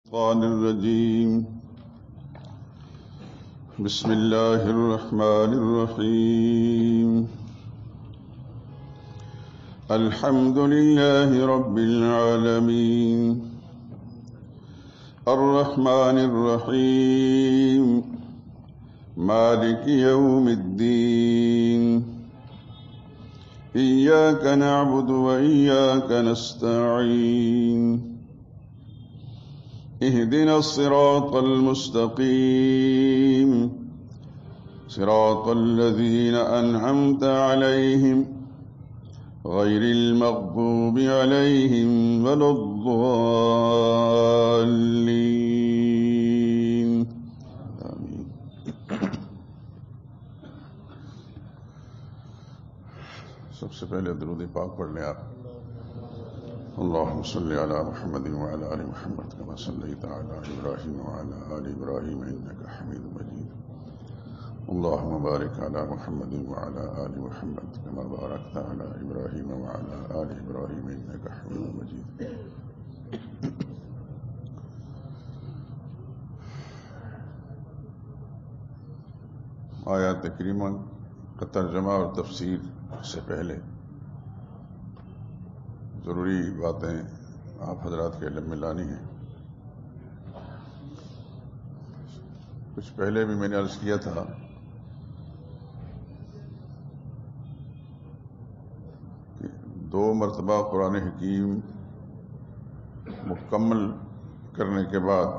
الشيطان الرجيم. بسم الله الرحمن الرحيم. الحمد لله رب العالمين الرحمن الرحيم مالك يوم الدين إياك نعبد وإياك نستعين اهدنا الصراط المستقيم صراط الذين أنعمت عليهم غير المغضوب عليهم ولا الضالين آمين. سب سے پہلے درود پاک پڑھ لیں آپ. اللهم صل على محمد وعلى آل محمد كما صليت على إبراهيم وعلى آل إبراهيم إنك حميد مجيد. اللهم بارك على محمد وعلى آل محمد كما باركت على إبراهيم وعلى آل إبراهيم إنك حميد مجيد. آیات کریمہ کا ترجمہ اور تفسیر سے پہلے ضروری باتیں آپ حضرات کے علم میں لانی ہیں. کچھ پہلے بھی میں نے عرض کیا تھا کہ 2 مرتبہ قرآن حکیم مکمل کرنے کے بعد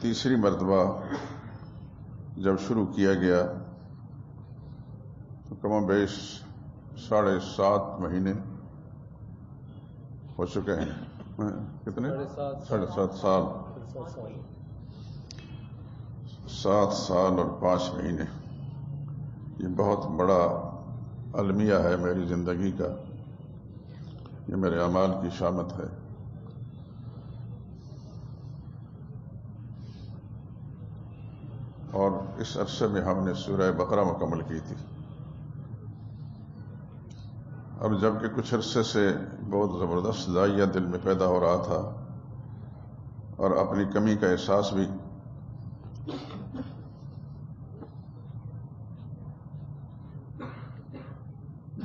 تیسری مرتبہ جب شروع کیا گیا تو کم و بیش 7.5 مہینے ہو چکے ہیں. کتنے؟ 7.5 سال. 7 سال اور 5 مہینے. یہ بہت بڑا المیہ ہے میری زندگی کا. یہ میرے اعمال کی شامت ہے. اور اس عرصے میں ہم نے سورہ بقرہ مکمل کی تھی. اب جب کہ کچھ عرصے سے بہت زبردست ضائعہ دل میں پیدا ہو رہا تھا اور اپنی کمی کا احساس بھی،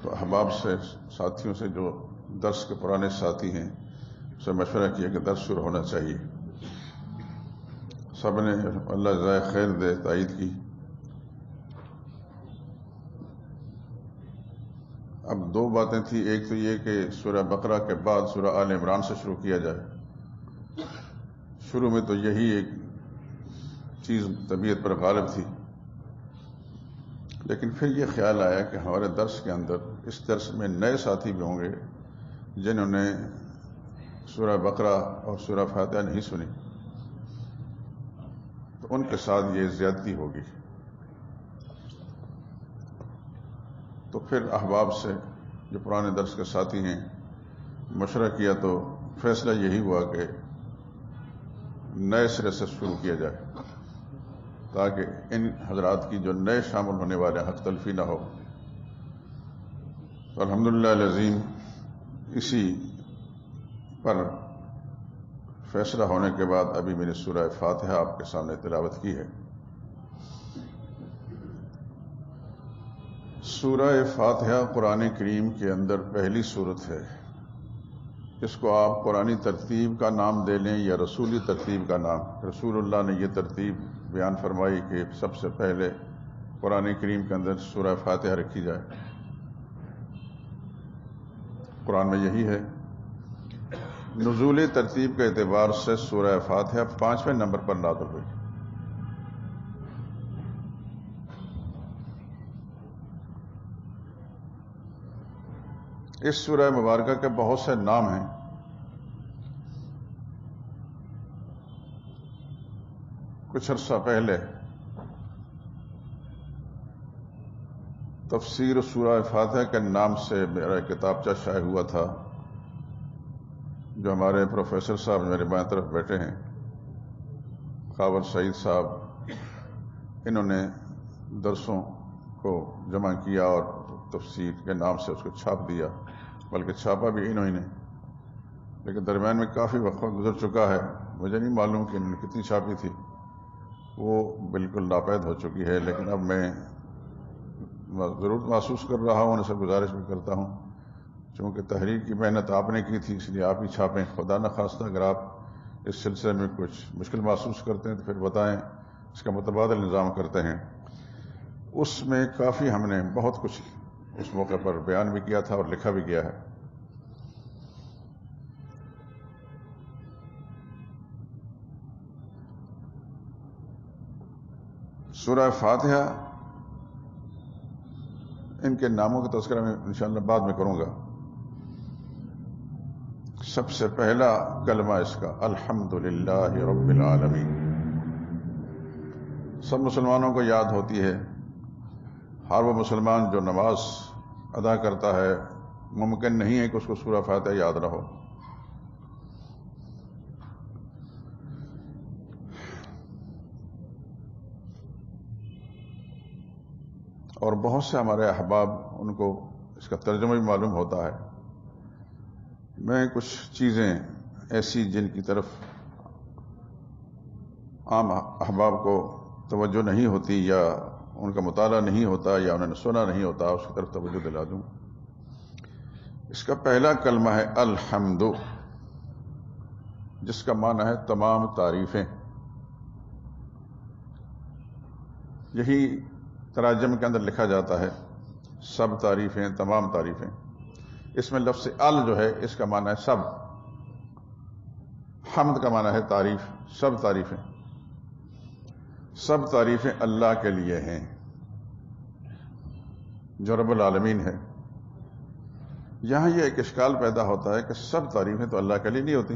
تو احباب سے، ساتھیوں سے، جو درس کے پرانے ساتھی ہیں، سے مشورہ کیا کہ درس شروع ہونا چاہیے. سب نے اللہ جزائے خیر دے تائید کی. اب 2 باتیں تھیں. ایک تو یہ کہ سورہ بقرہ کے بعد سورہ آل عمران سے شروع کیا جائے. شروع میں تو یہی ایک چیز طبیعت پر غالب تھی، لیکن پھر یہ خیال آیا کہ ہمارے درس کے اندر، اس درس میں نئے ساتھی بھی ہوں گے جنہوں نے سورہ بقرہ اور سورہ فاتحہ نہیں سنی، تو ان کے ساتھ یہ زیادتی ہوگی. تو پھر احباب سے، جو پرانے درس کے ساتھی ہیں، مشورہ کیا تو فیصلہ یہی ہوا کہ نئے سرے سے شروع کیا جائے تاکہ ان حضرات کی جو نئے شامل ہونے والے حق تلفی نہ ہو. تو الحمدللہ العظیم اسی پر فیصلہ ہونے کے بعد ابھی میں نے سورہ فاتحہ آپ کے سامنے تلاوت کی ہے. سورہ فاتحہ قرآن کریم کے اندر پہلی سورت ہے. اس کو آپ قرآنی ترتیب کا نام دے لیں یا رسولی ترتیب کا نام. رسول اللہ نے یہ ترتیب بیان فرمائی کہ سب سے پہلے قرآن کریم کے اندر سورہ فاتحہ رکھی جائے. قرآن میں یہی ہے. نزولی ترتیب کے اعتبار سے سورہ فاتحہ 5ویں نمبر پر نازل ہوئی. اس سورہ مبارکہ کے بہت سے نام ہیں. کچھ عرصہ پہلے تفسیر سورہ فاتحہ کے نام سے میرا کتابچہ شائع ہوا تھا، جو ہمارے پروفیسر صاحب میرے بائیں طرف بیٹھے ہیں، خاور سعید صاحب، انہوں نے درسوں کو جمع کیا اور تفسیر کے نام سے اس کو چھاپ دیا، بلکہ چھاپا بھی انہوں نے. لیکن درمیان میں کافی وقت گزر چکا ہے، مجھے نہیں معلوم کہ انہوں نے کتنی چھاپی تھی، وہ بالکل ناپید ہو چکی ہے، لیکن اب میں ضرورت محسوس کر رہا ہوں، ان سے گزارش بھی کرتا ہوں، چونکہ تحریر کی محنت آپ نے کی تھی، اس لیے آپ ہی چھاپیں۔ خدا نخواستہ اگر آپ اس سلسلے میں کچھ مشکل محسوس کرتے ہیں تو پھر بتائیں، اس کا متبادل نظام کرتے ہیں۔ اس میں کافی ہم نے بہت کچھ اس موقع پر بیان بھی کیا تھا اور لکھا بھی گیا ہے۔ سورہ فاتحہ، ان کے ناموں کا تذکرہ میں انشاءاللہ بعد میں کروں گا۔ سب سے پہلا کلمہ اس کا الحمدللہ رب العالمین، سب مسلمانوں کو یاد ہوتی ہے۔ ہر وہ مسلمان جو نماز ادا کرتا ہے، ممکن نہیں ہے کہ اس کو سورہ فاتحہ یاد نہ ہو۔ اور بہت سے ہمارے احباب ان کو اس کا ترجمہ بھی معلوم ہوتا ہے۔ میں کچھ چیزیں ایسی جن کی طرف عام احباب کو توجہ نہیں ہوتی یا ان کا مطالعہ نہیں ہوتا یا انہوں نے سنا نہیں ہوتا، اس کی طرف توجہ دلا دوں۔ اس کا پہلا کلمہ ہے الحمد، جس کا معنی ہے تمام تعریفیں۔ یہی تراجم کے اندر لکھا جاتا ہے، سب تعریفیں، تمام تعریفیں۔ اس میں لفظ ال جو ہے اس کا معنی ہے سب، حمد کا معنی ہے تعریف، سب تعریفیں۔ سب تعریفیں اللہ کے لیے ہیں جو رب العالمین ہے۔ یہاں یہ ایک اشکال پیدا ہوتا ہے کہ سب تعریفیں تو اللہ کے لیے نہیں ہوتی۔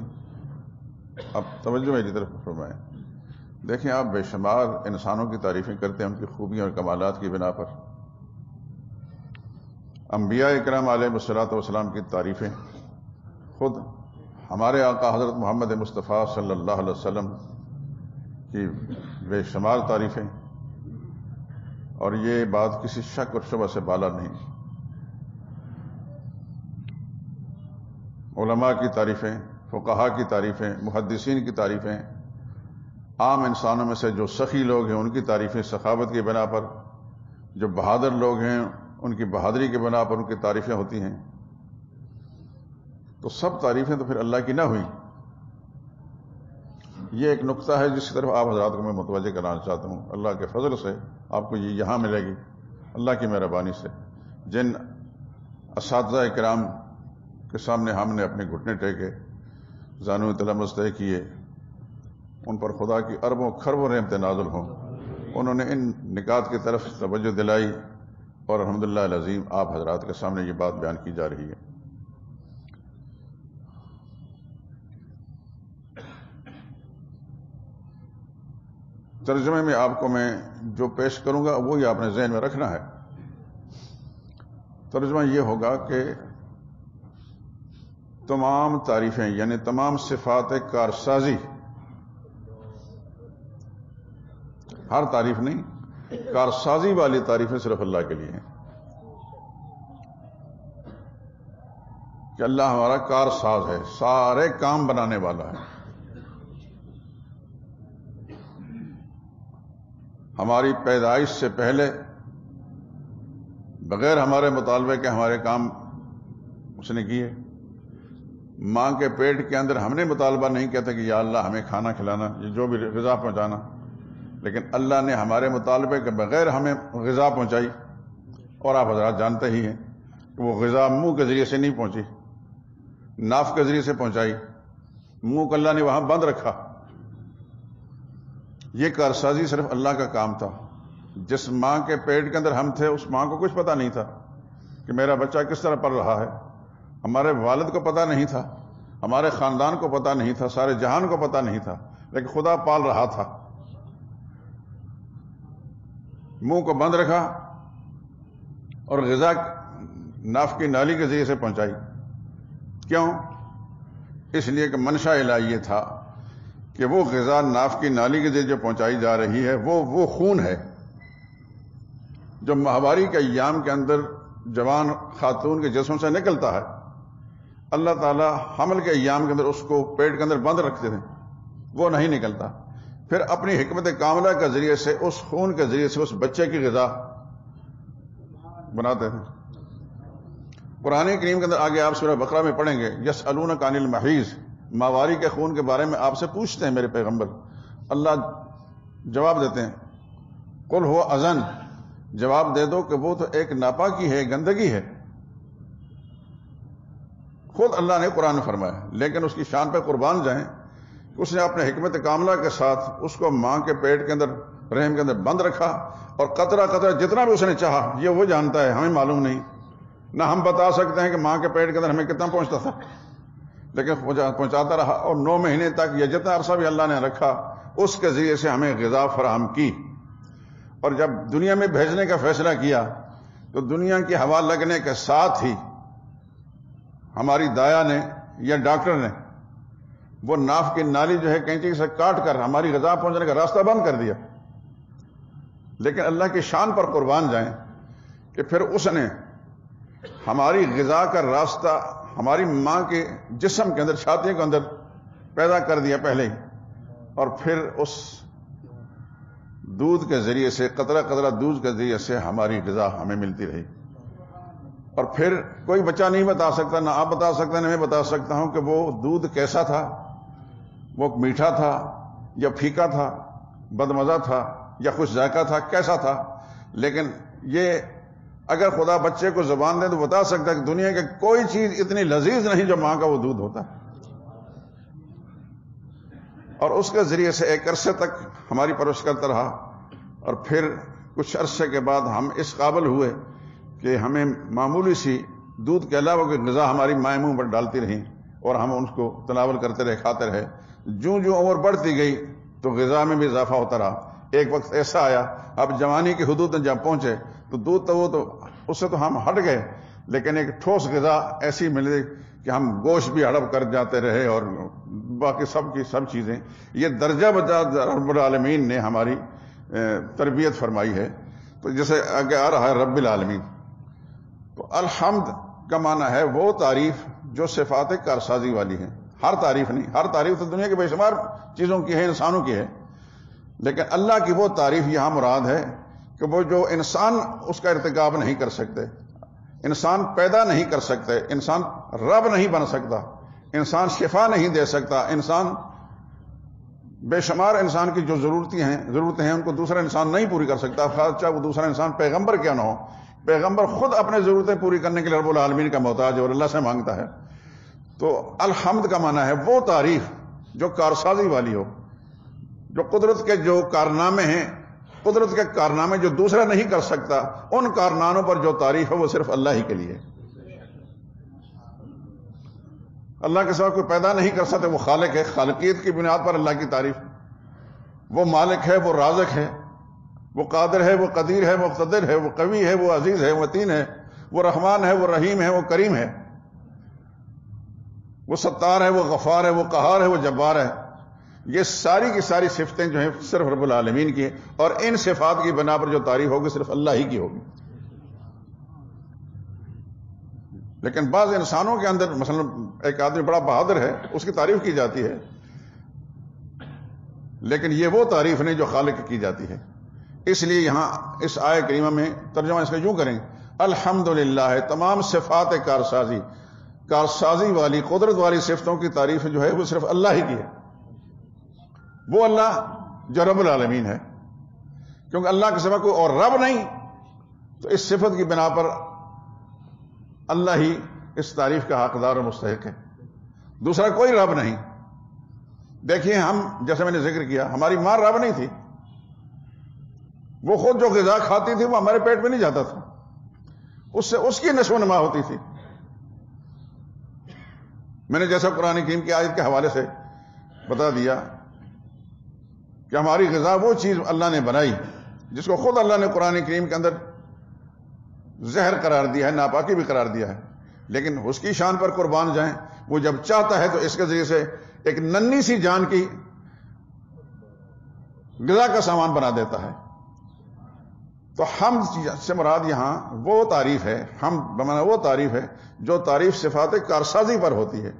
اب توجہ میری طرف فرمائیں۔ دیکھیں، آپ بے شمار انسانوں کی تعریفیں کرتے ہیں ان کی خوبیوں اور کمالات کی بنا پر۔ انبیاء اکرام علیہ الصلوۃ والسلام کی تعریفیں، خود ہمارے آقا حضرت محمد مصطفیٰ صلی اللہ علیہ وسلم کی بے شمار تعریفیں، اور یہ بات کسی شک اور شبہ سے بالا نہیں۔ علماء کی تعریفیں، فقہاء کی تعریفیں، محدثین کی تعریفیں، عام انسانوں میں سے جو سخی لوگ ہیں ان کی تعریفیں سخاوت کی بنا پر، جو بہادر لوگ ہیں ان کی بہادری کی بنا پر ان کی تعریفیں ہوتی ہیں۔ تو سب تعریفیں تو پھر اللہ کی نہ ہوئی۔ یہ ایک نقطہ ہے جس کی طرف آپ حضرات کو میں متوجہ کرانا چاہتا ہوں۔ اللہ کے فضل سے آپ کو یہ یہاں ملے گی، اللہ کی مہربانی سے۔ جن اساتذہ کرام کے سامنے ہم نے اپنے گھٹنے ٹیکے، زانو تلمس طے کیے، ان پر خدا کی اربوں کھربوں رحمت نازل ہوں، انہوں نے ان نکات کی طرف توجہ دلائی، اور الحمدللہ العظیم آپ حضرات کے سامنے یہ بات بیان کی جا رہی ہے۔ ترجمے میں آپ کو میں جو پیش کروں گا وہی آپ نے ذہن میں رکھنا ہے۔ ترجمہ یہ ہوگا کہ تمام تعریفیں یعنی تمام صفات کارسازی، ہر تعریف نہیں، کارسازی والی تعریفیں صرف اللہ کے لیے ہیں، کہ اللہ ہمارا کارساز ہے، سارے کام بنانے والا ہے۔ ہماری پیدائش سے پہلے بغیر ہمارے مطالبے کے ہمارے کام اس نے کیے۔ ماں کے پیٹ کے اندر ہم نے مطالبہ نہیں کیا تھا کہ یا اللہ ہمیں کھانا کھلانا، یہ جو بھی غذا پہنچانا، لیکن اللہ نے ہمارے مطالبے کے بغیر ہمیں غذا پہنچائی۔ اور آپ حضرات جانتے ہی ہیں کہ وہ غذا منہ کے ذریعے سے نہیں پہنچی، ناف کے ذریعے سے پہنچائی، منہ کو اللہ نے وہاں بند رکھا۔ یہ کارسازی صرف اللہ کا کام تھا۔ جس ماں کے پیٹ کے اندر ہم تھے اس ماں کو کچھ پتہ نہیں تھا کہ میرا بچہ کس طرح پل رہا ہے، ہمارے والد کو پتہ نہیں تھا، ہمارے خاندان کو پتہ نہیں تھا، سارے جہان کو پتہ نہیں تھا، لیکن خدا پال رہا تھا۔ منہ کو بند رکھا اور غذا ناف کی نالی کے ذریعے سے پہنچائی۔ کیوں؟ اس لیے کہ منشا الہی یہ تھا کہ وہ غذا ناف کی نالی کے ذریعے جو پہنچائی جا رہی ہے وہ خون ہے جو ماہواری کے ایام کے اندر جوان خاتون کے جسم سے نکلتا ہے۔ اللہ تعالیٰ حمل کے ایام کے اندر اس کو پیٹ کے اندر بند رکھتے تھے، وہ نہیں نکلتا، پھر اپنی حکمت کاملہ کے ذریعے سے اس خون کے ذریعے سے اس بچے کی غذا بناتے تھے۔ قرآن کریم کے اندر آگے آپ سورہ بقرہ میں پڑھیں گے، یسألونک عن المحیض، ماواری کے خون کے بارے میں آپ سے پوچھتے ہیں میرے پیغمبر۔ اللہ جواب دیتے ہیں قل هو اذن، جواب دے دو کہ وہ تو ایک ناپاکی ہے، گندگی ہے۔ خود اللہ نے قرآن میں فرمایا، لیکن اس کی شان پہ قربان جائیں کہ اس نے اپنے حکمت کاملہ کے ساتھ اس کو ماں کے پیٹ کے اندر، رحم کے اندر بند رکھا، اور قطرہ قطرہ جتنا بھی اس نے چاہا، یہ وہ جانتا ہے، ہمیں معلوم نہیں، نہ ہم بتا سکتے ہیں کہ ماں کے پیٹ کے اندر ہمیں کتنا پہنچتا تھا، لیکن پہنچاتا رہا، اور 9 مہینے تک یہ جتنا عرصہ بھی اللہ نے رکھا اس کے ذریعے سے ہمیں غذا فراہم کی۔ اور جب دنیا میں بھیجنے کا فیصلہ کیا تو دنیا کی ہوا لگنے کے ساتھ ہی ہماری دایا نے یا ڈاکٹر نے وہ ناف کی نالی جو ہے کینچی سے کاٹ کر ہماری غذا پہنچنے کا راستہ بند کر دیا۔ لیکن اللہ کی شان پر قربان جائیں کہ پھر اس نے ہماری غذا کا راستہ ہماری ماں کے جسم کے اندر، چھاتی کے اندر پیدا کر دیا پہلے ہی، اور پھر اس دودھ کے ذریعے سے، قطرہ قطرہ دودھ کے ذریعے سے ہماری غذا ہمیں ملتی رہی۔ اور پھر کوئی بچہ نہیں بتا سکتا، نہ آپ بتا سکتے ہیں، نہ میں بتا سکتا ہوں کہ وہ دودھ کیسا تھا، وہ میٹھا تھا یا پھیکا تھا، بدمزہ تھا یا خوش ذائقہ تھا، کیسا تھا۔ لیکن یہ اگر خدا بچے کو زبان دے تو بتا سکتا ہے کہ دنیا کی کوئی چیز اتنی لذیذ نہیں جو ماں کا وہ دودھ ہوتا ہے۔ اور اس کے ذریعے سے ایک عرصے تک ہماری پرورش کرتا رہا، اور پھر کچھ عرصے کے بعد ہم اس قابل ہوئے کہ ہمیں معمولی سی دودھ کے علاوہ کوئی غذا ہماری مائیں منہ پر ڈالتی رہیں، اور ہم ان کو تناول کرتے رہے، کھاتے رہے۔ جوں جوں عمر بڑھتی گئی تو غذا میں بھی اضافہ ہوتا رہا۔ ایک وقت ایسا آیا، اب جوانی کی حدود میں جب پہنچے تو دودھ تو وہ تو اس سے تو ہم ہٹ گئے، لیکن ایک ٹھوس غذا ایسی ملی کہ ہم گوشت بھی ہڑپ کر جاتے رہے، اور باقی سب کی سب چیزیں۔ یہ درجہ بجا رب العالمین نے ہماری تربیت فرمائی ہے۔ تو جیسے آگے آ رہا ہے رب العالمین، تو الحمد کا معنی ہے وہ تعریف جو صفات کارسازی والی ہے۔ ہر تعریف نہیں، ہر تعریف تو دنیا کے بے شمار چیزوں کی ہے، انسانوں کی ہے، لیکن اللہ کی وہ تعریف یہاں مراد ہے کہ وہ جو انسان اس کا ارتکاب نہیں کر سکتے، انسان پیدا نہیں کر سکتے، انسان رب نہیں بن سکتا، انسان شفا نہیں دے سکتا، انسان بے شمار انسان کی جو ضرورتیں ہیں ان کو دوسرا انسان نہیں پوری کر سکتا، چاہے وہ دوسرا انسان پیغمبر کیا نہ ہو۔ پیغمبر خود اپنے ضرورتیں پوری کرنے کے لیے رب العالمین کا محتاج ہے اور اللہ سے مانگتا ہے۔ تو الحمد کا معنی ہے وہ تعریف جو کارسازی والی ہو، جو قدرت کے جو کارنامے ہیں، قدرت کے کارنامے جو دوسرا نہیں کر سکتا، ان کارناموں پر جو تعریف ہے وہ صرف اللہ ہی کے لیے۔ اللہ کے سوا کوئی پیدا نہیں کر سکتے، وہ خالق ہے، خالقیت کی بنیاد پر اللہ کی تعریف۔ وہ مالک ہے، وہ رازق ہے، وہ قادر ہے، وہ قدیر ہے، وہ مقتدر ہے، وہ قوی ہے، وہ عزیز ہے، وہ متین ہے، وہ رحمان ہے، وہ رحیم ہے، وہ کریم ہے، وہ ستار ہے، وہ غفار ہے، وہ قہار ہے، وہ جبار ہے۔ یہ ساری کی ساری صفتیں جو ہیں صرف رب العالمین کی ہیں، اور ان صفات کی بنا پر جو تعریف ہوگی صرف اللہ ہی کی ہوگی۔ لیکن بعض انسانوں کے اندر مثلا ایک آدمی بڑا بہادر ہے، اس کی تعریف کی جاتی ہے، لیکن یہ وہ تعریف نہیں جو خالق کی جاتی ہے۔ اس لیے یہاں اس آیہ کریمہ میں ترجمہ اس کا یوں کریں، الحمدللہ، تمام صفات کارسازی والی، قدرت والی صفتوں کی تعریف جو ہے وہ صرف اللہ ہی کی ہے۔ وہ اللہ جو رب العالمین ہے، کیونکہ اللہ کے سوا کوئی اور رب نہیں، تو اس صفت کی بنا پر اللہ ہی اس تعریف کا حقدار و مستحق ہے، دوسرا کوئی رب نہیں۔ دیکھیے ہم، جیسے میں نے ذکر کیا، ہماری ماں رب نہیں تھی، وہ خود جو غذا کھاتی تھی وہ ہمارے پیٹ میں نہیں جاتا تھا، اس سے اس کی نشو و نما ہوتی تھی۔ میں نے جیسا قرآن کریم کی آیت کے حوالے سے بتا دیا کہ ہماری غذا وہ چیز اللہ نے بنائی جس کو خود اللہ نے قرآن کریم کے اندر زہر قرار دیا ہے، ناپاکی بھی قرار دیا ہے، لیکن اس کی شان پر قربان جائیں، وہ جب چاہتا ہے تو اس کے ذریعے سے ایک ننھی سی جان کی غذا کا سامان بنا دیتا ہے۔ تو حمد سے مراد یہاں وہ تعریف ہے، حمد بمعنی وہ تعریف ہے جو تعریف صفات کارسازی پر ہوتی ہے،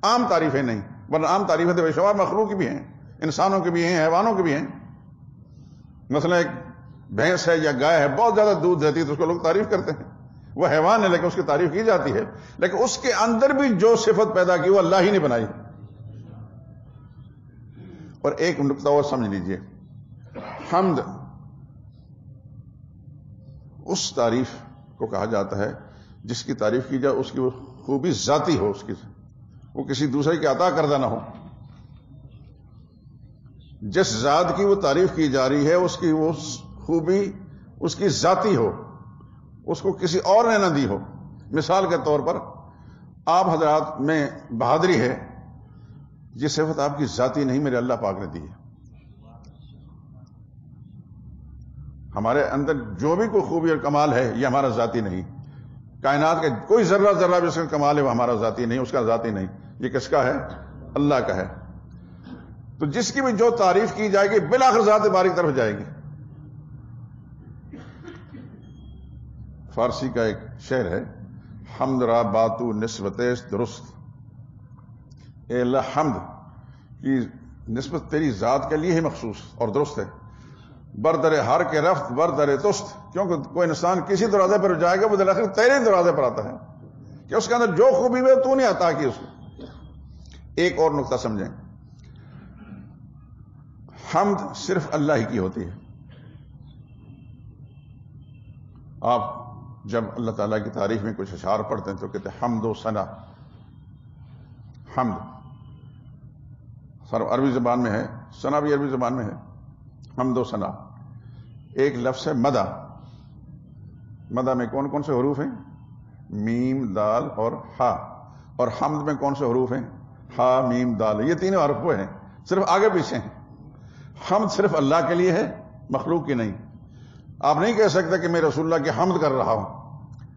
عام تعریفیں نہیں، ورنہ عام تعریفیں تو بے شمار مخلوق کی بھی ہیں، انسانوں کی بھی ہیں، حیوانوں کی بھی ہیں۔ مثلا ایک بھینس ہے یا گائے ہے، بہت زیادہ دودھ دیتی ہے تو اس کو لوگ تعریف کرتے ہیں، وہ حیوان ہے لیکن اس کی تعریف کی جاتی ہے، لیکن اس کے اندر بھی جو صفت پیدا کی وہ اللہ ہی نے بنائی۔ اور ایک نقطہ اور سمجھ لیجئے، حمد اس تعریف کو کہا جاتا ہے جس کی تعریف کی جائے اس کی وہ خوبی ذاتی ہو، اس کی وہ کسی دوسرے کی عطا کردہ نہ ہو۔ جس ذات کی وہ تعریف کی جا رہی ہے اس کی وہ خوبی اس کی ذاتی ہو، اس کو کسی اور نے نہ دی ہو۔ مثال کے طور پر آپ حضرات میں بہادری ہے، یہ صفت آپ کی ذاتی نہیں، میرے اللہ پاک نے دی ہے۔ ہمارے اندر جو بھی کوئی خوبی اور کمال ہے یہ ہمارا ذاتی نہیں، کائنات کا کوئی ذرہ بھی اس کا کمال ہے وہ ہمارا ذاتی نہیں، اس کا ذاتی نہیں، یہ کس کا ہے؟ اللہ کا ہے۔ تو جس کی بھی جو تعریف کی جائے گی بالآخر ذات باری کی طرف جائے گی۔ فارسی کا ایک شعر ہے، حمد را باتو نسبت درست، اے اللہ حمد کی نسبت تیری ذات کے لیے ہی مخصوص اور درست ہے، بردر ہر کے رفت بردر تست، کیونکہ کوئی انسان کسی دروازے پر جائے گا وہ بالآخر تیرے دروازے پر آتا ہے کہ اس کے اندر جو خوبی ہے تو نہیں عطا کی اس کو۔ ایک اور نقطہ سمجھیں، حمد صرف اللہ ہی کی ہوتی ہے۔ آپ جب اللہ تعالیٰ کی تعریف میں کچھ اشعار پڑھتے ہیں تو کہتے ہیں حمد و ثنا۔ حمد صرف عربی زبان میں ہے، ثنا بھی عربی زبان میں ہے، حمد و ثنا۔ ایک لفظ ہے مدح۔ مدح میں کون کون سے حروف ہیں؟ میم، دال اور ہا۔ اور حمد میں کون سے حروف ہیں؟ ہا، میم، دال، یہ تینوں حرف وہ ہیں، صرف آگے پیچھے ہیں۔ حمد صرف اللہ کے لیے ہے، مخلوق کی نہیں۔ آپ نہیں کہہ سکتے کہ میں رسول اللہ کی حمد کر رہا ہوں،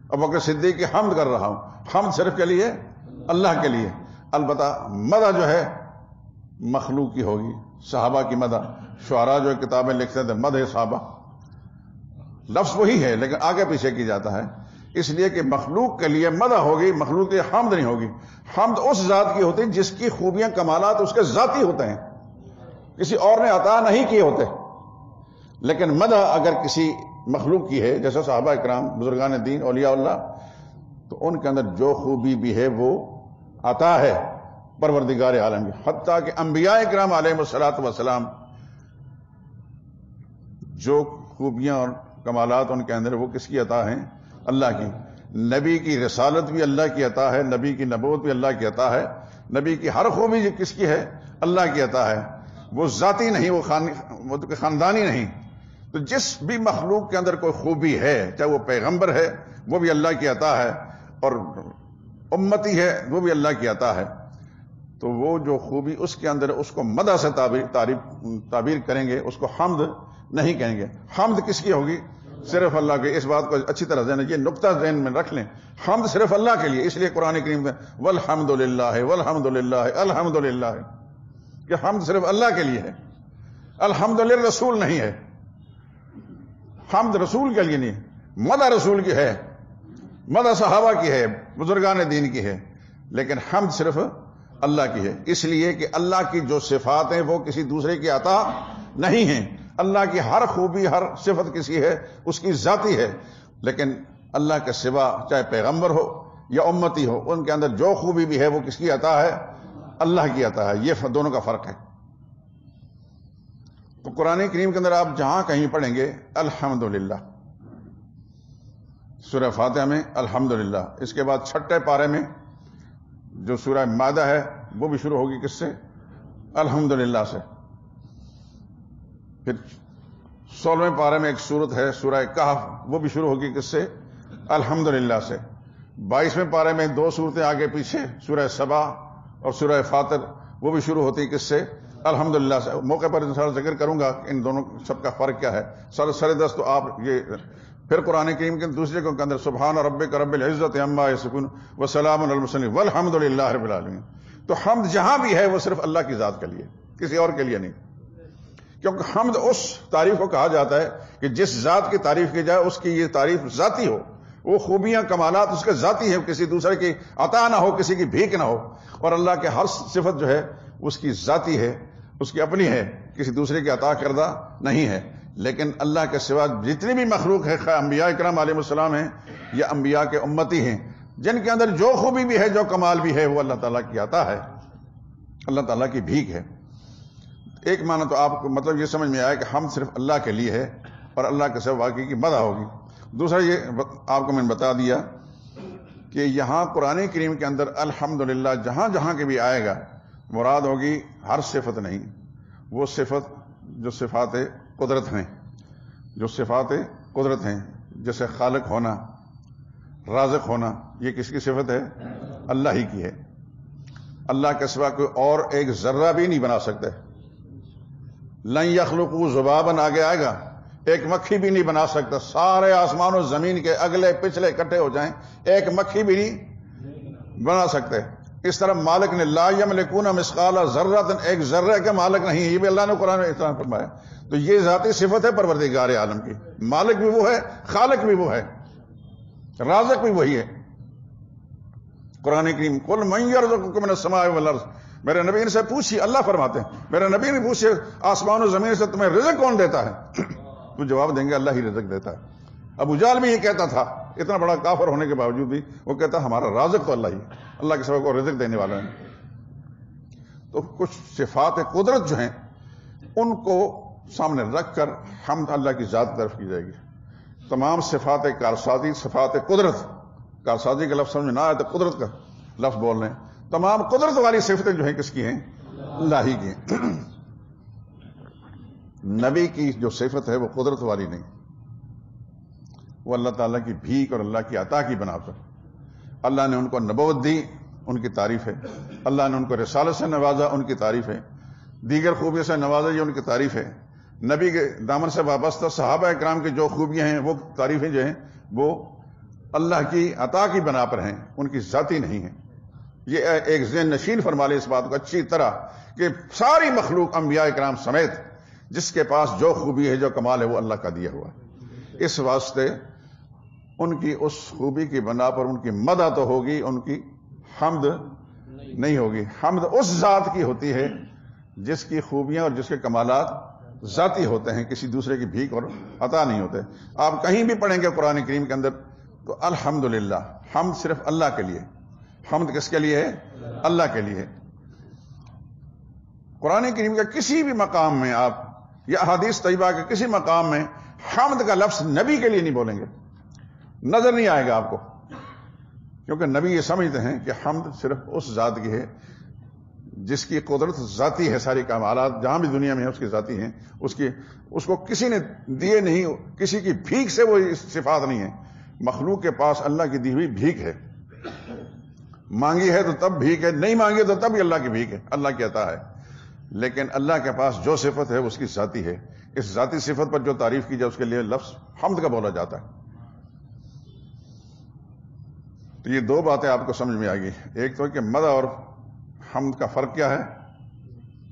ابوبکر صدیق کی حمد کر رہا ہوں۔ حمد صرف کے لیے اللہ کے لیے۔ البتہ مدح جو ہے مخلوق کی ہوگی، صحابہ کی مدح۔ شعراء جو کتابیں لکھتے تھے مدح صحابہ، لفظ وہی ہے لیکن آگے پیچھے کی جاتا ہے، اس لیے کہ مخلوق کے لیے مدح ہوگی، مخلوق کے لیے حمد نہیں ہوگی۔ حمد اس ذات کی ہوتی ہے جس کی خوبیاں کمالات اس کے ذاتی ہوتے ہیں، کسی اور نے عطا نہیں کیے ہوتے۔ لیکن مدح اگر کسی مخلوق کی ہے، جیسے صحابہ اکرام، بزرگان دین، اولیاء اللہ، تو ان کے اندر جو خوبی بھی ہے وہ عطا ہے پروردگار عالم کی۔ حتیٰ کہ انبیاء اکرام علیہ الصلوۃ والسلام جو خوبیاں اور کمالات ان کے اندر وہ کس کی عطا ہیں؟ اللہ کی۔ نبی کی رسالت بھی اللہ کی عطا ہے، نبی کی نبوت بھی اللہ کی عطا ہے، نبی کی ہر خوبی کس کی ہے؟ اللہ کی عطا ہے، وہ ذاتی نہیں، وہ خاندانی نہیں۔ تو جس بھی مخلوق کے اندر کوئی خوبی ہے، چاہے وہ پیغمبر ہے وہ بھی اللہ کی عطا ہے، اور امتی ہے وہ بھی اللہ کی عطا ہے۔ تو وہ جو خوبی اس کے اندر اس کو مدح سے تعبیر کریں گے، اس کو حمد نہیں کہیں گے۔ حمد کس کی ہوگی؟ صرف اللہ کے۔ اس بات کو اچھی طرح ذہن، یہ نقطہ ذہن میں رکھ لیں، حمد صرف اللہ کے لیے۔ اس لیے قرآن کریم میں والحمد للہ والحمد للہ الحمد للہ، کہ حمد صرف اللہ کے لیے ہے، الحمد للرسول نہیں ہے۔ حمد رسول کے لیے نہیں، مدح رسول کی ہے، مدح صحابہ کی ہے، بزرگان دین کی ہے، لیکن حمد صرف اللہ کی ہے۔ اس لیے کہ اللہ کی جو صفات ہیں وہ کسی دوسرے کی عطا نہیں ہیں۔ اللہ کی ہر خوبی، ہر صفت کسی ہے، اس کی ذاتی ہے، لیکن اللہ کے سوا چاہے پیغمبر ہو یا امتی ہو، ان کے اندر جو خوبی بھی ہے وہ کس کی عطا ہے؟ اللہ کی عطا ہے۔ یہ دونوں کا فرق ہے۔ تو قرآن کریم کے اندر آپ جہاں کہیں پڑھیں گے الحمدللہ، سورہ فاتحہ میں الحمدللہ، اس کے بعد چھٹے پارے میں جو سورہ مائدہ ہے وہ بھی شروع ہوگی کس سے؟ الحمدللہ سے۔ پھر 16ویں پارے میں ایک سورت ہے سورہ کہف، وہ بھی شروع ہوگی کس سے؟ الحمدللہ سے۔ 22ویں پارے میں 2 سورتیں آگے پیچھے، سورہ سبا اور سورہ فاطر، وہ بھی شروع ہوتی کس سے؟ الحمدللہ سے۔ موقع پر انشاءاللہ ذکر کروں گا کہ ان دونوں سب کا فرق کیا ہے۔ سر دست تو آپ یہ پھر قرآن کریم کے دوسرے کے اندر سبحان ربک رب العزت عما یصفون وسلام علی المرسلین والحمد للہ رب العالمین۔ تو حمد جہاں بھی ہے وہ صرف اللہ کی ذات کے لیے، کسی اور کے لیے نہیں، کیونکہ حمد اس تعریف کو کہا جاتا ہے کہ جس ذات کی تعریف کی جائے اس کی یہ تعریف ذاتی ہو، وہ خوبیاں کمالات اس کے ذاتی ہیں، کسی دوسرے کی عطا نہ ہو، کسی کی بھیک نہ ہو. اور اللہ کے ہر صفت جو ہے اس کی ذاتی ہے، اس کی اپنی ہے، کسی دوسرے کی عطا کردہ نہیں ہے. لیکن اللہ کے سوا جتنی بھی مخلوق ہے، خواہ انبیاء اکرام علیہ السلام ہیں یا انبیاء کے امتی ہیں، جن کے اندر جو خوبی بھی ہے، جو کمال بھی ہے، وہ اللہ تعالیٰ کی عطا ہے، اللہ تعالیٰ کی بھیک ہے. ایک معنی تو آپ کو مطلب یہ سمجھ میں آیا کہ ہم صرف اللہ کے لیے ہے اور اللہ کے سوا واقعی کی مدح ہوگی. دوسرا یہ آپ کو میں نے بتا دیا کہ یہاں قرآن کریم کے اندر الحمدللہ جہاں جہاں کے بھی آئے گا، مراد ہوگی ہر صفت نہیں، وہ صفت جو صفات قدرت ہیں، جو صفات قدرت ہیں، جیسے خالق ہونا، رازق ہونا، یہ کس کی صفت ہے؟ اللہ ہی کی ہے. اللہ کے سوا کوئی اور ایک ذرہ بھی نہیں بنا سکتے. لن یخلقوا ذبابا آگے آئے گا، ایک مکھی بھی نہیں بنا سکتا. سارے آسمان و زمین کے اگلے پچھلے اکٹھے ہو جائیں، ایک مکھی بھی نہیں بنا سکتے. اس طرح مالک نے لا یملکون مثقال ذرۃ، ایک ذرہ کے مالک نہیں، یہ بھی اللہ نے قرآن میں اطلاع فرمایا. تو یہ ذاتی صفت ہے پروردگار عالم کی. مالک بھی وہ ہے، خالق بھی وہ ہے، رازق بھی وہی ہے. قرآن کریم قل من یرزقکم من السماء والارض، میرے نبی ان سے پوچھیے، اللہ فرماتے ہیں میرے نبی نے پوچھے آسمان و زمین سے تمہیں رزق کون دیتا ہے؟ تو جواب دیں گے اللہ ہی رزق دیتا ہے. ابو جہل بھی یہ کہتا تھا، اتنا بڑا کافر ہونے کے باوجود بھی وہ کہتا ہمارا رازق تو اللہ ہی، اللہ کے سوا کو رزق دینے والا ہے. تو کچھ صفات قدرت جو ہیں ان کو سامنے رکھ کر حمد اللہ کی ذات کی طرف کی جائے گی. تمام صفات کارسازی، صفات قدرت، کارسازی کا لفظ سمجھ میں نہ آئے تو قدرت کا لفظ بول رہے ہیں. تمام قدرت والی صفتیں جو ہیں کس کی ہیں؟ اللہ ہی کی ہیں. نبی کی جو صفت ہے وہ قدرت والی نہیں، وہ اللہ تعالیٰ کی بھیک اور اللہ کی عطا کی بنا پر. اللہ نے ان کو نبوت دی، ان کی تعریف ہے. اللہ نے ان کو رسالت سے نوازا، ان کی تعریف ہے. دیگر خوبیوں سے نوازا، یہ ان کی تعریف ہے. نبی کے دامن سے وابستہ صحابہ اکرام کی جو خوبیاں ہیں، وہ تعریفیں جو ہیں وہ اللہ کی عطا کی بنا پر ہیں، ان کی ذاتی نہیں ہیں. یہ ایک ذہن نشین فرما لے اس بات کو اچھی طرح کہ ساری مخلوق انبیاء اکرام سمیت جس کے پاس جو خوبی ہے، جو کمال ہے، وہ اللہ کا دیا ہوا ہے. اس واسطے ان کی اس خوبی کی بنا پر ان کی مدح تو ہوگی، ان کی حمد نہیں ہوگی. حمد اس ذات کی ہوتی ہے جس کی خوبیاں اور جس کے کمالات ذاتی ہوتے ہیں، کسی دوسرے کی بھیک اور عطا نہیں ہوتے. آپ کہیں بھی پڑھیں گے قرآن کریم کے اندر تو الحمدللہ، حمد صرف اللہ کے لیے. حمد کس کے لیے ہے؟ اللہ کے لیے. قرآن کریم کے کسی بھی مقام میں آپ یا احادیث طیبہ کے کسی مقام میں حمد کا لفظ نبی کے لیے نہیں بولیں گے، نظر نہیں آئے گا آپ کو. کیونکہ نبی یہ سمجھتے ہیں کہ حمد صرف اس ذات کی ہے جس کی قدرت ذاتی ہے. ساری کمالات جہاں بھی دنیا میں ہیں اس کی ذاتی ہیں، اس کو کسی نے دیے نہیں، کسی کی بھیک سے وہ صفات نہیں ہے. مخلوق کے پاس اللہ کی دی ہوئی بھیک ہے. مانگی ہے تو تب بھیک ہے، نہیں مانگی تو تب ہی اللہ کی بھیک ہے، اللہ کی عطا ہے. لیکن اللہ کے پاس جو صفت ہے اس کی ذاتی ہے. اس ذاتی صفت پر جو تعریف کی جائے اس کے لیے لفظ حمد کا بولا جاتا ہے. تو یہ دو باتیں آپ کو سمجھ میں آ گئی. ایک تو کہ مدح اور حمد کا فرق کیا ہے.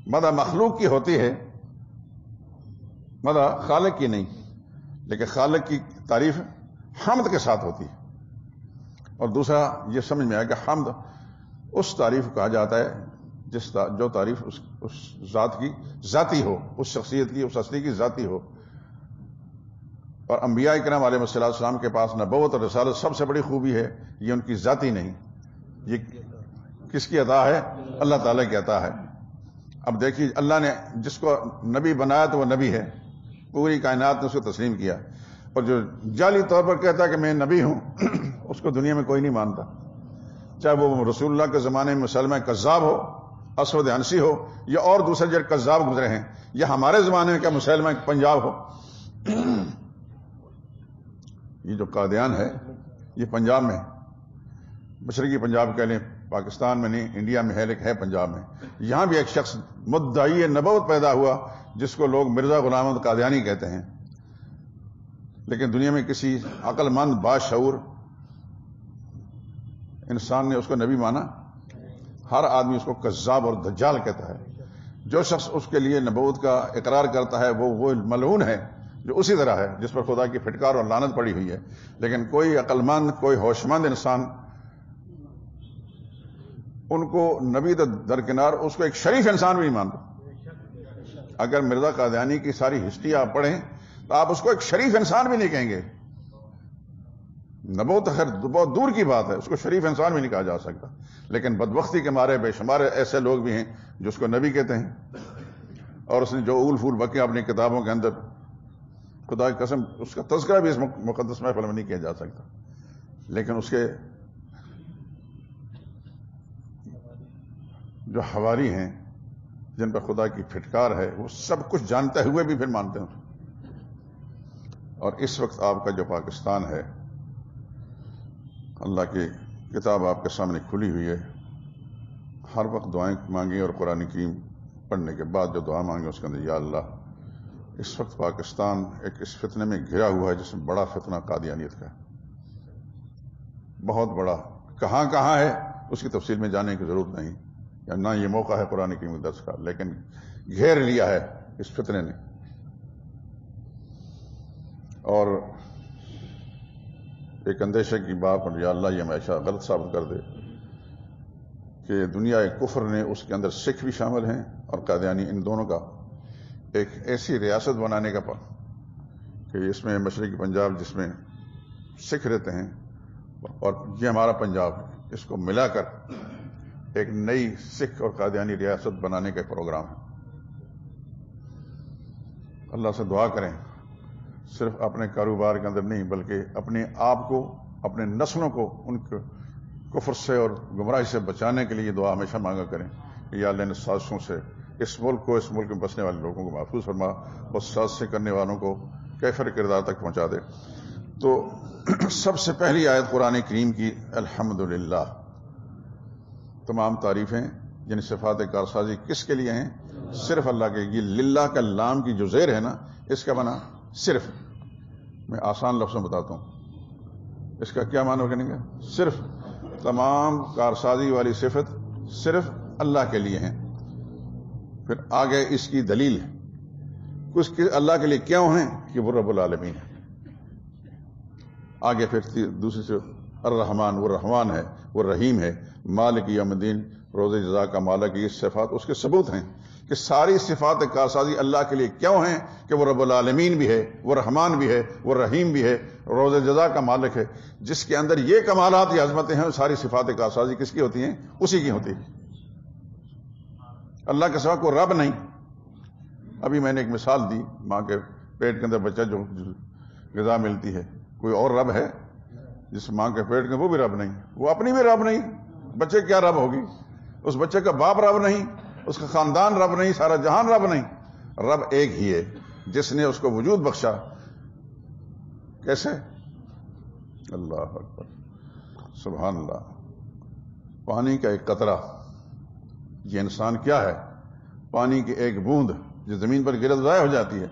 مدح مخلوق کی ہوتی ہے، مدح خالق کی نہیں. لیکن خالق کی تعریف حمد کے ساتھ ہوتی ہے. اور دوسرا یہ سمجھ میں آیا کہ حمد اس تعریف کو کہا جاتا ہے جو تعریف اس ذات کی ذاتی ہو، اس شخصیت کی، اس ہستی کی ذاتی ہو. اور انبیاء کرام علیہ السلام کے پاس نبوت اور رسالت سب سے بڑی خوبی ہے، یہ ان کی ذاتی نہیں، یہ کس کی عطا ہے؟ اللہ تعالیٰ کی عطا ہے. اب دیکھیے اللہ نے جس کو نبی بنایا تو وہ نبی ہے، پوری کائنات نے اس کو تسلیم کیا. اور جو جعلی طور پر کہتا ہے کہ میں نبی ہوں اس کو دنیا میں کوئی نہیں مانتا، چاہے وہ رسول اللہ کے زمانے میں مسلمہ کذاب ہو، اسود عنسی ہو، یا اور دوسرے جو کذاب گزرے ہیں، یا ہمارے زمانے میں کیا مسلمہ پنجاب ہو. یہ جو قادیان ہے یہ پنجاب میں، مشرقی پنجاب کہہ لیں، پاکستان میں نہیں، انڈیا میں ہے، لیکن ہے پنجاب میں. یہاں بھی ایک شخص مدعی نبوت پیدا ہوا جس کو لوگ مرزا غلام احمد قادیانی کہتے ہیں. لیکن دنیا میں کسی عقل مند باشعور انسان نے اس کو نبی مانا؟ ہر آدمی اس کو کذاب اور دجال کہتا ہے. جو شخص اس کے لیے نبوت کا اقرار کرتا ہے وہ ملعون ہے جو اسی طرح ہے جس پر خدا کی پھٹکار اور لعنت پڑی ہوئی ہے. لیکن کوئی عقل مند، کوئی ہوش مند انسان ان کو نبی درکنار اس کو ایک شریف انسان بھی نہیں مانتا. اگر مرزا قادیانی کی ساری ہسٹری آپ پڑھیں تو آپ اس کو ایک شریف انسان بھی نہیں کہیں گے. نبوت خیر بہت دور کی بات ہے، اس کو شریف انسان بھی نہیں کہا جا سکتا. لیکن بدبختی کے مارے بے شمار ایسے لوگ بھی ہیں جو اس کو نبی کہتے ہیں. اور اس نے جو اول پھول بکے اپنی کتابوں کے اندر، خدا کی قسم اس کا تذکرہ بھی اس مقدس محفل میں نہیں کیا جا سکتا. لیکن اس کے جو حواری ہیں جن پر خدا کی پھٹکار ہے وہ سب کچھ جانتے ہوئے بھی پھر مانتے ہیں. اور اس وقت آپ کا جو پاکستان ہے، اللہ کی کتاب آپ کے سامنے کھلی ہوئی ہے. ہر وقت دعائیں مانگیں اور قرآن کریم پڑھنے کے بعد جو دعا مانگیں اس کے اندر یا اللہ، اس وقت پاکستان ایک اس فتنے میں گھرا ہوا ہے جس میں بڑا فتنہ قادیانیت کا ہے، بہت بڑا. کہاں کہاں ہے اس کی تفصیل میں جانے کی ضرورت نہیں، یا نہ یہ موقع ہے قرآن کریم کے درس کا. لیکن گھیر لیا ہے اس فتنے نے. اور ایک اندیشے کی بات پر یا اللہ یہ ہمیشہ غلط ثابت کر دے کہ دنیا کفر نے اس کے اندر سکھ بھی شامل ہیں اور قادیانی، ان دونوں کا ایک ایسی ریاست بنانے کا کہ اس میں مشرقی پنجاب جس میں سکھ رہتے ہیں اور یہ ہمارا پنجاب ہے، اس کو ملا کر ایک نئی سکھ اور قادیانی ریاست بنانے کا پروگرام ہے. اللہ سے دعا کریں صرف اپنے کاروبار کے اندر نہیں بلکہ اپنے آپ کو، اپنے نسلوں کو ان کفر سے اور گمراہی سے بچانے کے لیے دعا ہمیشہ مانگا کریں کہ یا اللہ ان سازشوں سے اس ملک کو، اس ملک میں بسنے والے لوگوں کو محفوظ فرما اور سازشیں کرنے والوں کو کیفر کردار تک پہنچا دے. تو سب سے پہلی آیت قرآن کریم کی الحمدللہ. تمام تعریفیں یعنی صفات کارسازی کس کے لیے ہیں؟ صرف اللہ کے. یہ للہ کا لام کی جو زیر ہے نا، اس کا بنا صرف. میں آسان لفظ میں بتاتا ہوں اس کا کیا معنی کریں گے. صرف تمام کارسازی والی صفت صرف اللہ کے لیے ہیں. پھر آگے اس کی دلیل ہے کچھ کہ اللہ کے لیے کیوں ہیں کہ وہ رب العالمین ہے. آگے پھر دوسری سے الرحمن، وہ رحمان ہے، وہ رحیم ہے، مالک یوم الدین، روز جزا کا مالک. یہ صفات اس کے ثبوت ہیں کہ ساری صفات کارسازی اللہ کے لیے کیوں ہیں کہ وہ رب العالمین بھی ہے، وہ رحمان بھی ہے، وہ رحیم بھی ہے، روز جزا کا مالک ہے. جس کے اندر یہ کمالات، یہ عظمتیں ہیں، ساری صفات کارسازی کس کی ہوتی ہیں؟ اسی کی ہوتی ہے. اللہ کے سوا کوئی رب نہیں. ابھی میں نے ایک مثال دی، ماں کے پیٹ کے اندر بچہ جو غذا ملتی ہے، کوئی اور رب ہے جس ماں کے پیٹ کے؟ وہ بھی رب نہیں، وہ اپنی بھی رب نہیں. بچے کیا رب ہوگی؟ اس بچے کا باپ رب نہیں، اس کا خاندان رب نہیں، سارا جہان رب نہیں. رب ایک ہی ہے جس نے اس کو وجود بخشا. کیسے؟ اللہ اکبر، سبحان اللہ. پانی کا ایک قطرہ، یہ انسان کیا ہے؟ پانی کی ایک بوند جو زمین پر گرد ضائع ہو جاتی ہے.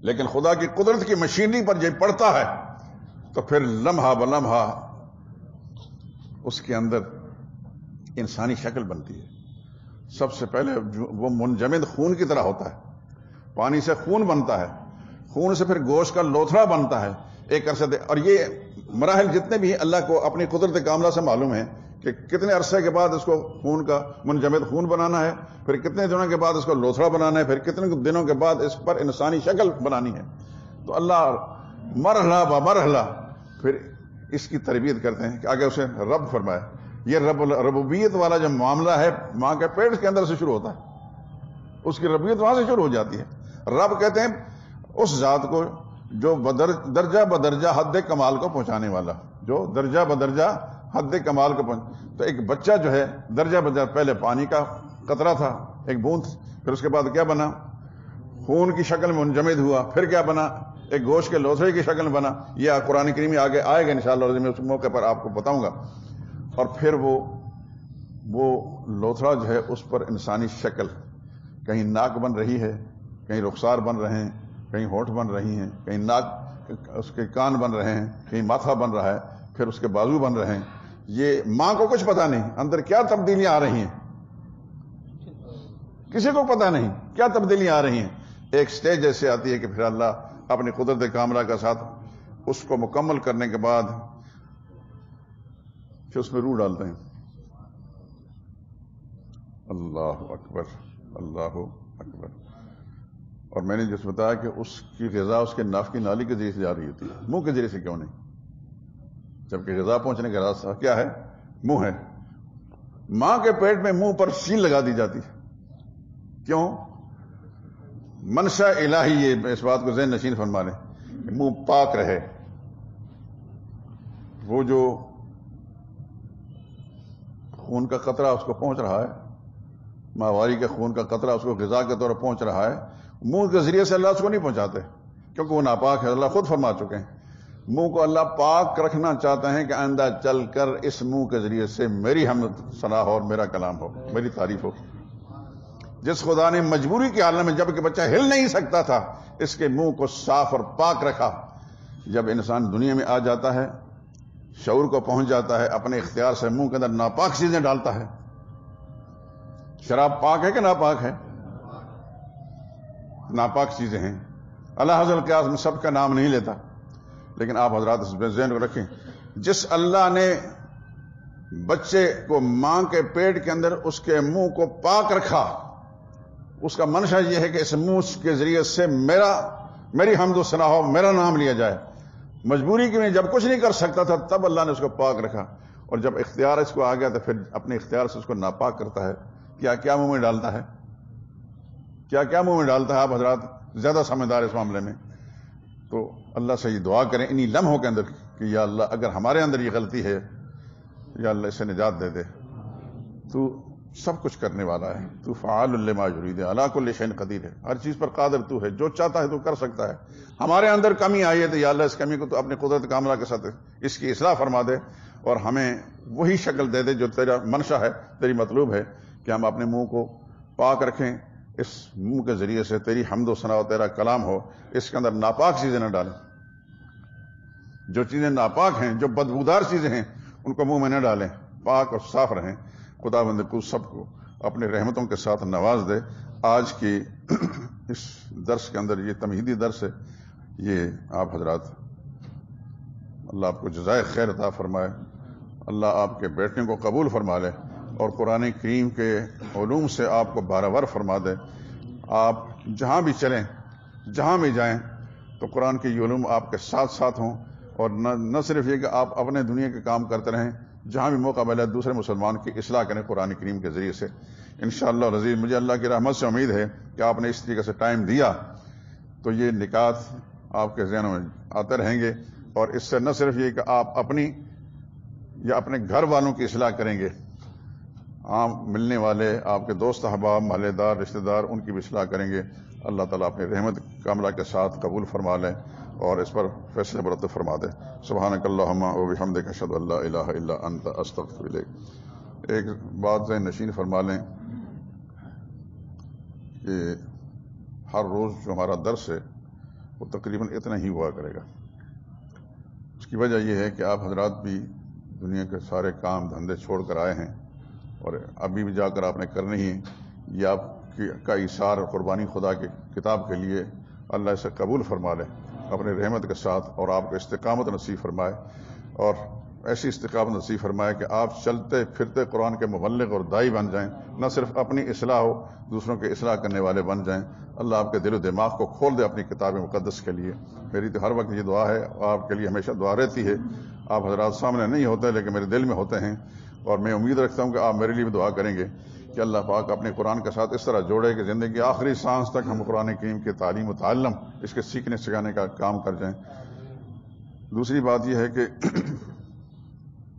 لیکن خدا کی قدرت کی مشینری پر جب پڑتا ہے تو پھر لمحہ بلمحہ اس کے اندر انسانی شکل بنتی ہے. سب سے پہلے وہ منجمد خون کی طرح ہوتا ہے. پانی سے خون بنتا ہے، خون سے پھر گوشت کا لوتھڑا بنتا ہے ایک عرصے سے. اور یہ مراحل جتنے بھی ہیں اللہ کو اپنی قدرت کاملہ سے معلوم ہے کہ کتنے عرصے کے بعد اس کو خون کا منجمد خون بنانا ہے، پھر کتنے دنوں کے بعد اس کو لوتھڑا بنانا ہے، پھر کتنے دنوں کے بعد اس پر انسانی شکل بنانی ہے. تو اللہ مرحلہ ب مرحلہ پھر اس کی تربیت کرتے ہیں کہ آگے اسے رب فرمائے. یہ ربوبیت والا جو معاملہ ہے ماں کے پیٹ کے اندر سے شروع ہوتا ہے، اس کی ربوبیت وہاں سے شروع ہو جاتی ہے. رب کہتے ہیں اس ذات کو جو درجہ بدرجہ حد کمال کو پہنچانے والا، جو درجہ بدرجہ حد کمال کو تو ایک بچہ جو ہے درجہ بدرجہ، پہلے پانی کا قطرہ تھا ایک بوند، پھر اس کے بعد کیا بنا؟ خون کی شکل میں منجمد ہوا، پھر کیا بنا؟ ایک گوشت کے لوتھڑے کی شکل بنا. یہ قرآن کریم میں آگے آئے گا انشاءاللہ، میں اس موقع پر آپ کو بتاؤں گا. اور پھر وہ لوتھڑا جو ہے اس پر انسانی شکل، کہیں ناک بن رہی ہے، کہیں رخسار بن رہے ہیں، کہیں ہونٹ بن رہی ہیں، کہیں ناک اس کے کان بن رہے ہیں، کہیں ماتھا بن رہا ہے، پھر اس کے بازو بن رہے ہیں. یہ ماں کو کچھ پتا نہیں اندر کیا تبدیلیاں آ رہی ہیں، کسی کو پتا نہیں کیا تبدیلیاں آ رہی ہیں. ایک سٹیج ایسے آتی ہے کہ پھر اللہ اپنی قدرت کاملہ کا ساتھ اس کو مکمل کرنے کے بعد پھر اس میں روح ڈالتے ہیں. اللہ اکبر، اللہ اکبر. اور میں نے جس بتایا کہ اس کی غذا اس کے ناف کی نالی کے ذریعے سے جا رہی ہوتی ہے، منہ کے ذریعے سے کیوں نہیں؟ جبکہ غذا پہنچنے کا راستہ کیا ہے؟ منہ ہے. ماں کے پیٹ میں منہ پر سیل لگا دی جاتی ہے. کیوں؟ منشا الہی یہ اس بات کو ذہن نشین فرما لیں کہ منہ پاک رہے. وہ جو خون کا قطرہ اس کو پہنچ رہا ہے، ماہواری کے خون کا قطرہ اس کو غذا کے طور پر پہنچ رہا ہے، منہ کے ذریعے سے اللہ اس کو نہیں پہنچاتے کیونکہ وہ ناپاک ہے. اللہ خود فرما چکے ہیں منہ کو اللہ پاک رکھنا چاہتے ہیں کہ آئندہ چل کر اس منہ کے ذریعے سے میری حمد ثنا ہو اور میرا کلام ہو، میری تعریف ہو. جس خدا نے مجبوری کے عالم میں جب کہ بچہ ہل نہیں سکتا تھا اس کے منہ کو صاف اور پاک رکھا، جب انسان دنیا میں آ جاتا ہے شعور کو پہنچ جاتا ہے اپنے اختیار سے منہ کے اندر ناپاک چیزیں ڈالتا ہے. شراب پاک ہے کہ ناپاک ہے؟ ناپاک چیزیں ہیں. اللہ حضرت کے میں سب کا نام نہیں لیتا لیکن آپ حضرات اس ذہن کو رکھیں، جس اللہ نے بچے کو ماں کے پیٹ کے اندر اس کے منہ کو پاک رکھا، اس کا منشا یہ ہے کہ اس منہ کے ذریعے سے میری حمد و ثنا ہو، میرا نام لیا جائے. مجبوری کے میں جب کچھ نہیں کر سکتا تھا تب اللہ نے اس کو پاک رکھا، اور جب اختیار اس کو آ گیا تو پھر اپنے اختیار سے اس کو ناپاک کرتا ہے. کیا منہ میں ڈالتا ہے؟ کیا منہ میں ڈالتا ہے؟ آپ حضرات زیادہ سمجھدار اس معاملے میں. تو اللہ سے یہ دعا کریں انہی لمحوں کے اندر کہ یا اللہ اگر ہمارے اندر یہ غلطی ہے یا اللہ اسے نجات دے دے. تو سب کچھ کرنے والا ہے، تو فعال لما یرید، علی کل شیء قدیر ہے، ہر چیز پر قادر تو ہے، جو چاہتا ہے تو کر سکتا ہے. ہمارے اندر کمی آئی ہے تو یا اللہ اس کمی کو تو اپنی قدرت کاملہ کے ساتھ اس کی اصلاح فرما دے اور ہمیں وہی شکل دے دے جو تیرا منشا ہے، تیری مطلوب ہے کہ ہم اپنے منہ کو پاک رکھیں، اس منہ کے ذریعے سے تیری حمد و ثنا و تیرا کلام ہو، اس کے اندر ناپاک چیزیں نہ ڈالیں. جو چیزیں ناپاک ہیں، جو بدبودار چیزیں ہیں ان کو منہ میں نہ ڈالیں، پاک اور صاف رہیں. خدا بند کو سب کو اپنے رحمتوں کے ساتھ نواز دے. آج کی اس درس کے اندر یہ تمہیدی درس ہے، یہ آپ حضرات اللہ آپ کو جزائے خیر عطا فرمائے، اللہ آپ کے بیٹھنے کو قبول فرما لے اور قرآن کریم کے علوم سے آپ کو بارآور فرما دے. آپ جہاں بھی چلیں، جہاں بھی جائیں تو قرآن کے یہ علوم آپ کے ساتھ ساتھ ہوں، اور نہ صرف یہ کہ آپ اپنے دنیا کے کام کرتے رہیں، جہاں بھی موقع ملے دوسرے مسلمان کی اصلاح کریں قرآن کریم کے ذریعے سے. انشاءاللہ العزیز مجھے اللہ کی رحمت سے امید ہے کہ آپ نے اس طریقے سے ٹائم دیا تو یہ نکات آپ کے ذہنوں میں آتے رہیں گے، اور اس سے نہ صرف یہ کہ آپ اپنی یا اپنے گھر والوں کی اصلاح کریں گے، عام ملنے والے آپ کے دوست احباب، محلے دار، رشتہ دار، ان کی بھی اصلاح کریں گے. اللہ تعالیٰ اپنی رحمت کاملہ کے ساتھ قبول فرما لیں اور اس پر فیصلے مرتب فرما دے. سبحانک اللہم و بحمدک، اشہد ان لا الہ الا انت، استغفرک الیک. ایک بات ذہن نشین فرما لیں کہ ہر روز جو ہمارا درس ہے وہ تقریباً اتنا ہی ہوا کرے گا. اس کی وجہ یہ ہے کہ آپ حضرات بھی دنیا کے سارے کام دھندے چھوڑ کر آئے ہیں، اور ابھی بھی جا کر آپ نے کرنے ہی ہیں. یہ آپ کا ایثار اور قربانی خدا کی کتاب کے لیے اللہ اسے قبول فرما لے اپنے رحمت کے ساتھ، اور آپ کو استقامت نصیب فرمائے، اور ایسی استقامت نصیب فرمائے کہ آپ چلتے پھرتے قرآن کے مبلغ اور داعی بن جائیں، نہ صرف اپنی اصلاح ہو دوسروں کے اصلاح کرنے والے بن جائیں. اللہ آپ کے دل و دماغ کو کھول دے اپنی کتاب مقدس کے لیے. میری تو ہر وقت یہ دعا ہے، آپ کے لیے ہمیشہ دعا رہتی ہے. آپ حضرات سامنے نہیں ہوتے لیکن میرے دل میں ہوتے ہیں، اور میں امید رکھتا ہوں کہ آپ میرے لیے بھی دعا کریں گے کہ اللہ پاک اپنے قرآن کے ساتھ اس طرح جوڑے کہ زندگی کی آخری سانس تک ہم قرآن کریم کی تعلیم و تعلم، اس کے سیکھنے سکھانے کا کام کر جائیں. دوسری بات یہ ہے کہ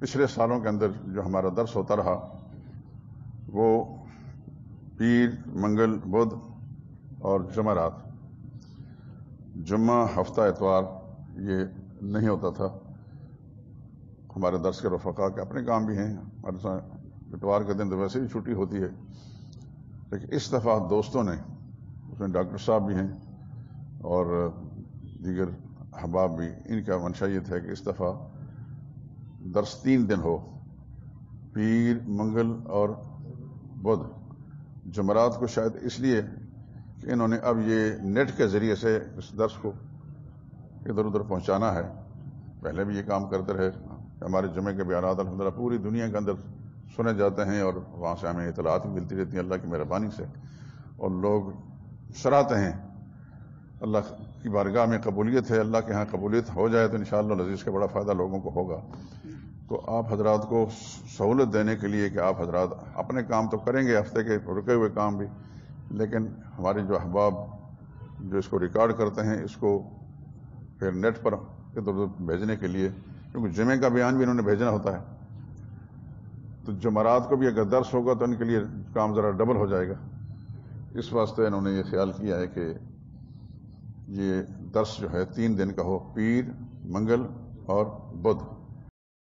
پچھلے سالوں کے اندر جو ہمارا درس ہوتا رہا وہ پیر، منگل، بدھ اور جمعرات، جمعہ، ہفتہ، اتوار یہ نہیں ہوتا تھا. ہمارے درس کے رفقا کے اپنے کام بھی ہیں، اتوار کے دن تو ویسے بھی چھٹی ہوتی ہے، لیکن اس دفعہ دوستوں نے، اس میں ڈاکٹر صاحب بھی ہیں اور دیگر احباب بھی، ان کا منشا یہ تھا کہ اس دفعہ درس 3 دن ہو، پیر، منگل اور بدھ، جمعرات کو شاید اس لیے کہ انہوں نے اب یہ نیٹ کے ذریعے سے اس درس کو ادھر ادھر پہنچانا ہے. پہلے بھی یہ کام کرتے رہے. ہمارے جمعے کے بیانات الحمدللہ پوری دنیا کے اندر سنے جاتے ہیں اور وہاں سے ہمیں اطلاعات بھی ملتی رہتی ہیں اللہ کی مہربانی سے، اور لوگ سراہتے ہیں. اللہ کی بارگاہ میں قبولیت ہے، اللہ کے ہاں قبولیت ہو جائے تو انشاءاللہ العزیز کا بڑا فائدہ لوگوں کو ہوگا. تو آپ حضرات کو سہولت دینے کے لیے کہ آپ حضرات اپنے کام تو کریں گے، ہفتے کے رکے ہوئے کام بھی، لیکن ہمارے جو احباب جو اس کو ریکارڈ کرتے ہیں اس کو پھر نیٹ پر ادھر ادھر بھیجنے کے لیے، کیونکہ جمعے کا بیان بھی انہوں نے بھیجنا ہوتا ہے، تو جمعرات کو بھی اگر درس ہوگا تو ان کے لیے کام ذرا ڈبل ہو جائے گا. اس واسطے انہوں نے یہ خیال کیا ہے کہ یہ درس جو ہے 3 دن کا ہو، پیر، منگل اور بدھ.